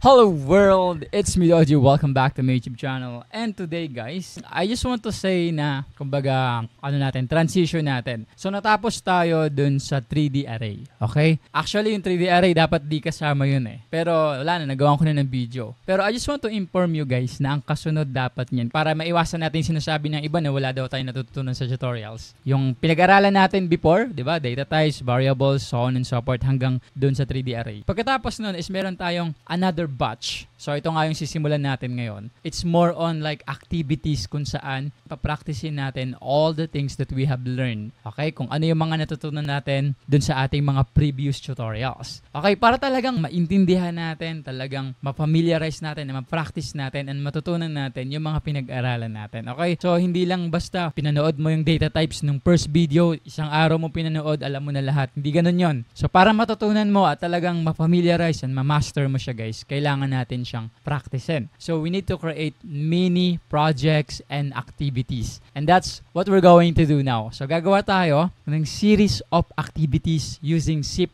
Hello world! It's me Doji. Welcome back to my YouTube channel. And today guys, I just want to say na, kumbaga, transition natin. So natapos tayo dun sa 3D array. Okay? Actually yung 3D array dapat di kasama yun eh. Pero wala na, nagawa ko na ng video. Pero I just want to inform you guys na ang kasunod dapat niyan para maiwasan natin sinasabi ng iba na wala daw tayong natutunan sa tutorials. Yung pinag-aralan natin before, di ba? Data types, variables, so on and so forth hanggang dun sa 3D array. Pagkatapos nun is meron tayong another batch. So ito nga yung sisimulan natin ngayon. It's more on like activities kung saan papracticein natin all the things that we have learned. Okay? Kung ano yung mga natutunan natin dun sa ating mga previous tutorials. Okay? Para talagang maintindihan natin, talagang mapamiliarize natin, ma-practice natin, and matutunan natin yung mga pinag-aralan natin. Okay? So hindi lang basta pinanood mo yung data types nung first video, isang araw mo pinanood, alam mo na lahat. Hindi ganun yon. So para matutunan mo at talagang mapamiliarize and ma-master mo siya guys, kailangan natin siyang practicein. So we need to create mini projects and activities. And that's what we're going to do now. So gagawa tayo ng series of activities using C++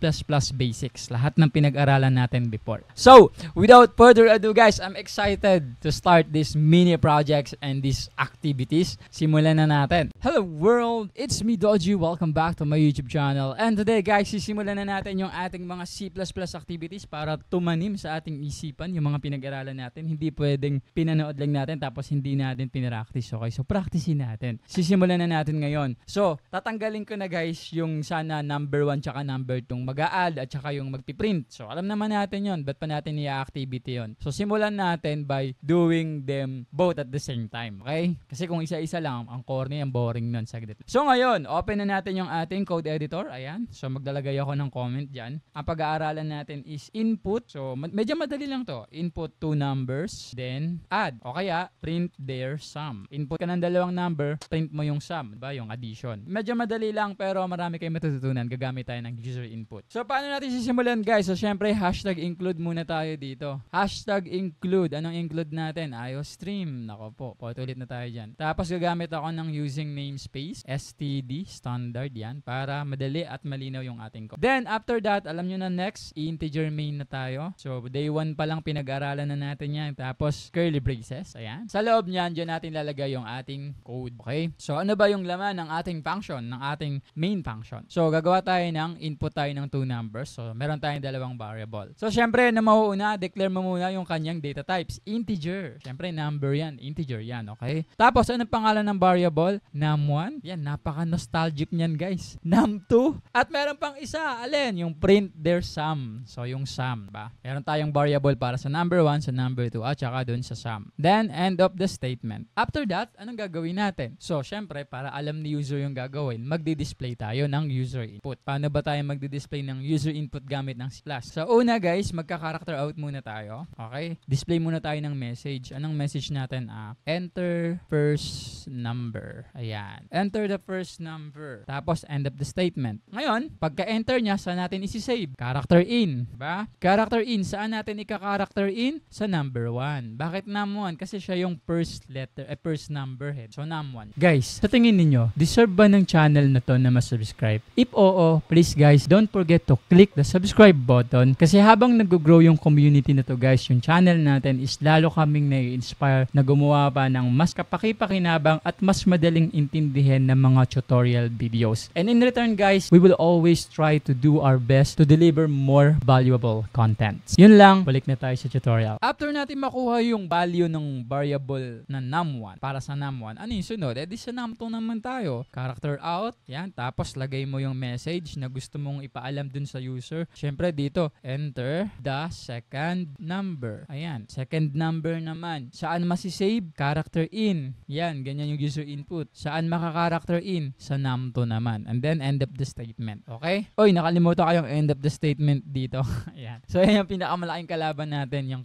basics. Lahat ng pinag-aralan natin before. So without further ado guys, I'm excited to start these mini projects and these activities. Simulan na natin. Hello world! It's me Doji. Welcome back to my YouTube channel. And today guys, sisimulan na natin yung ating mga C++ activities para tumanim sa ating isipan yung mga pinag-aralan natin. Hindi pwedeng pinanood lang natin tapos hindi natin pinractice. Okay? So practicein natin. Sisimulan na natin ngayon. So tatanggalin ko na guys yung sana number 1 tsaka number 2 mag-a-add at tsaka yung magpiprint. So alam naman natin yon. Ba't pa natin i-activity yon? So simulan natin by doing them both at the same time. Okay? Kasi kung isa-isa lang, ang corny, ang boring nun. Saglit. So ngayon, open na natin yung ating code editor. Ayan. So maglalagay ako ng comment dyan. Ang pag-aaralan natin is input. So medyo madali lang to. Input 2 numbers, then add. O kaya, print their sum. Input ka ng dalawang number, print mo yung sum. Diba? Yung addition. Medyo madali lang pero marami kayong matututunan. Gagamit tayo ng user input. So paano natin sisimulan guys? So syempre, hashtag include muna tayo dito. Hashtag include. Anong include natin? IOStream. Nako po. Paulit na tayo dyan. Tapos gagamit ako ng using namespace. STD. Standard yan. Para madali at malinaw yung ating code. Then after that, alam nyo na next, integer main na tayo. So day 1 pa lang pinag-aralan na natin yan. Tapos curly braces. Ayan. Sa loob niyan, dyan natin lalagay yung ating code. Okay? So ano ba yung laman ng ating function? Ng ating main function? So gagawa tayo ng input tayo ng 2 numbers. So meron tayong dalawang variable. So syempre na mauuna, declare mo muna yung kanyang data types. Integer. Syempre number yan. Integer yan. Okay? Tapos anong pangalan ng variable? Num1. Yan. Napaka-nostalgic niyan guys. Num2. At meron pang isa. Alin? Yung print their sum. So yung sum. Ba? Meron tayong variable para sa number 1, sa number 2, at saka dun sa sum. Then, end of the statement. After that, anong gagawin natin? So, syempre, para alam ni user yung gagawin, magdi-display tayo ng user input. Paano ba tayo magdi-display ng user input gamit ng C++? So, una guys, magka-character out muna tayo. Okay? Display muna tayo ng message. Anong message natin? Enter first number. Ayan. Enter the first number. Tapos, end of the statement. Ngayon, pagka-enter niya, saan natin isi-save? Character in. Ba? Character in. Saan natin ika-character in? Sa number 1. Bakit num1? Kasi siya yung first letter, first number head. So, num1. Guys, sa tingin ninyo, deserve ba ng channel na to na ma-subscribe? If oo, please guys, don't forget to click the subscribe button. Kasi habang nag-grow yung community na to guys, yung channel natin is lalo kaming na-inspire na gumawa pa ng mas kapaki-pakinabang at mas madaling intindihin ng mga tutorial videos. And in return guys, we will always try to do our best to deliver more valuable contents. Yun lang, balik na tayo sa tutorial. After natin makuha yung value ng variable na num1 para sa num1, ano yung sunod? Di sa num2 naman tayo. Character out, yan. Tapos lagay mo yung message na gusto mong ipaalam dun sa user. Syempre dito, enter the second number. Ayan, second number naman. Saan masisave? Character in. Yan, ganyan yung user input. Saan maka-character in? Sa num2 naman. And then end of the statement. Okay? Oy, nakalimutan kayong end of the statement dito. Ayan. So yan yung pinakamalaking kalaban natin, yung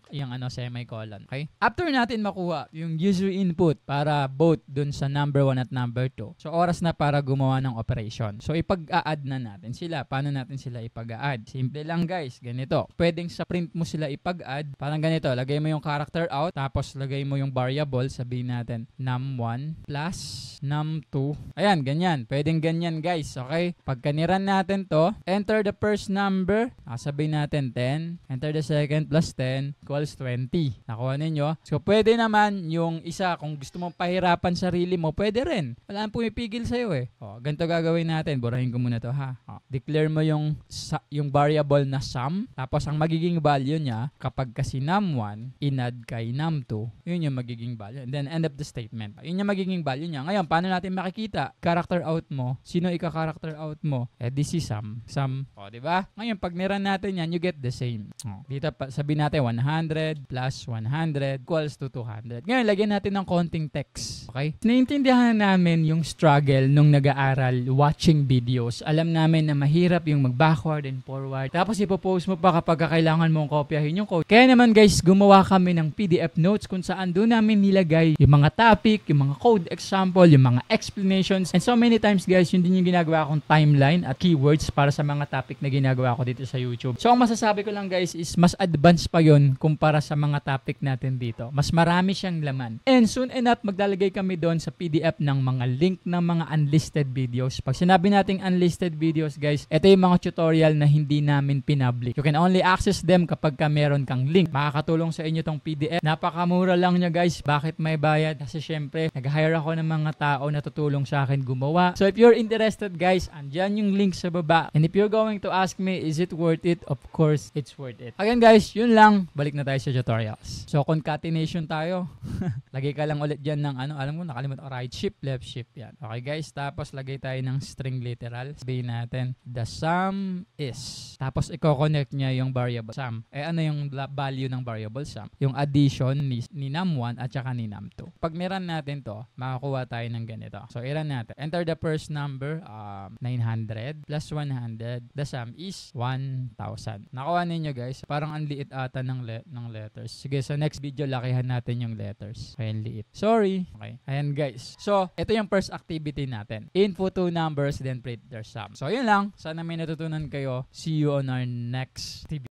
semicolon. Okay? After natin makuha yung user input para both dun sa number 1 at number 2. So oras na para gumawa ng operation. So ipag-a-add na natin sila. Paano natin sila ipag-a-add? Simple lang guys. Ganito. Pwedeng sa print mo sila ipag-add. Parang ganito. Lagay mo yung character out. Tapos lagay mo yung variable. Sabihin natin num1 plus num2. Ayan, ganyan. Pwedeng ganyan guys. Okay? Pagka niran natin to, enter the first number. Sabihin natin 10. Enter the second plus 10. equals 20. Nakuha ninyo? So, pwede naman yung isa, kung gusto mong pahirapan sarili mo, pwede rin. Wala nang pumipigil sa'yo eh. O, ganito gagawin natin. Burahin ko muna to ha. O, declare mo yung variable na sum. Tapos, ang magiging value niya, kapag kasi num1, inad kay num2, yun yung magiging value. And then, end of the statement. Yun yung magiging value niya. Ngayon, paano natin makikita? Character out mo. Sino ika-character out mo? This is sum. Sum. O, diba? Ngayon, pag niran natin yan, you get the same. O, dito, sabihin natin 100 plus 100 equals to 200. Ngayon, lagyan natin ng konting text. Okay? Naintindihan namin yung struggle nung nag-aaral watching videos. Alam namin na mahirap yung mag-backward and forward. Tapos ipopost mo pa kapag kailangan mong kopyahin yung code. Kaya naman guys, gumawa kami ng PDF notes kung saan doon namin nilagay yung mga topic, yung mga code example, yung mga explanations. And so many times guys, yun din yung ginagawa kong timeline at keywords para sa mga topic na ginagawa ko dito sa YouTube. So ang masasabi ko lang guys is mas advanced pa yon kumpara sa mga topic natin dito. Mas marami siyang laman. And soon enough, maglalagay kami doon sa PDF ng mga link ng mga unlisted videos. Pag sinabi nating unlisted videos guys, ito yung mga tutorial na hindi namin pinpublic. You can only access them kapag meron kang link. Makakatulong sa inyo tong PDF. Napakamura lang niya guys. Bakit may bayad? Kasi syempre, nag-hire ako ng mga tao na tutulong sa akin gumawa. So if you're interested guys, andyan yung link sa baba. And if you're going to ask me, is it worth it? Of course, it's worth it. Again guys, yun lang. Balik na tayo sa tutorials. So concatenation tayo. Lagay ka lang ulit dyan ng alam mo, nakalimutan ko, right shift, left shift yan. Okay guys, tapos lagay tayo ng string literal. Sabihin natin, the sum is. Tapos i-connect niya yung variable sum. Ano yung value ng variable sum? Yung addition ni num1 at saka ni num2. Pag niran natin to, makakuha tayo ng ganito. So i-run natin. Enter the first number, 900 plus 100. The sum is 1,000. Nakuha ninyo guys. Parang ang liit ata ng letters. Sige, so next video lakihan natin yung letters. Kaya liit. Sorry. Okay. Ayan guys. So, ito yung first activity natin. Input two numbers, then print their sum. So, yun lang. Sana may natutunan kayo. See you on our next video.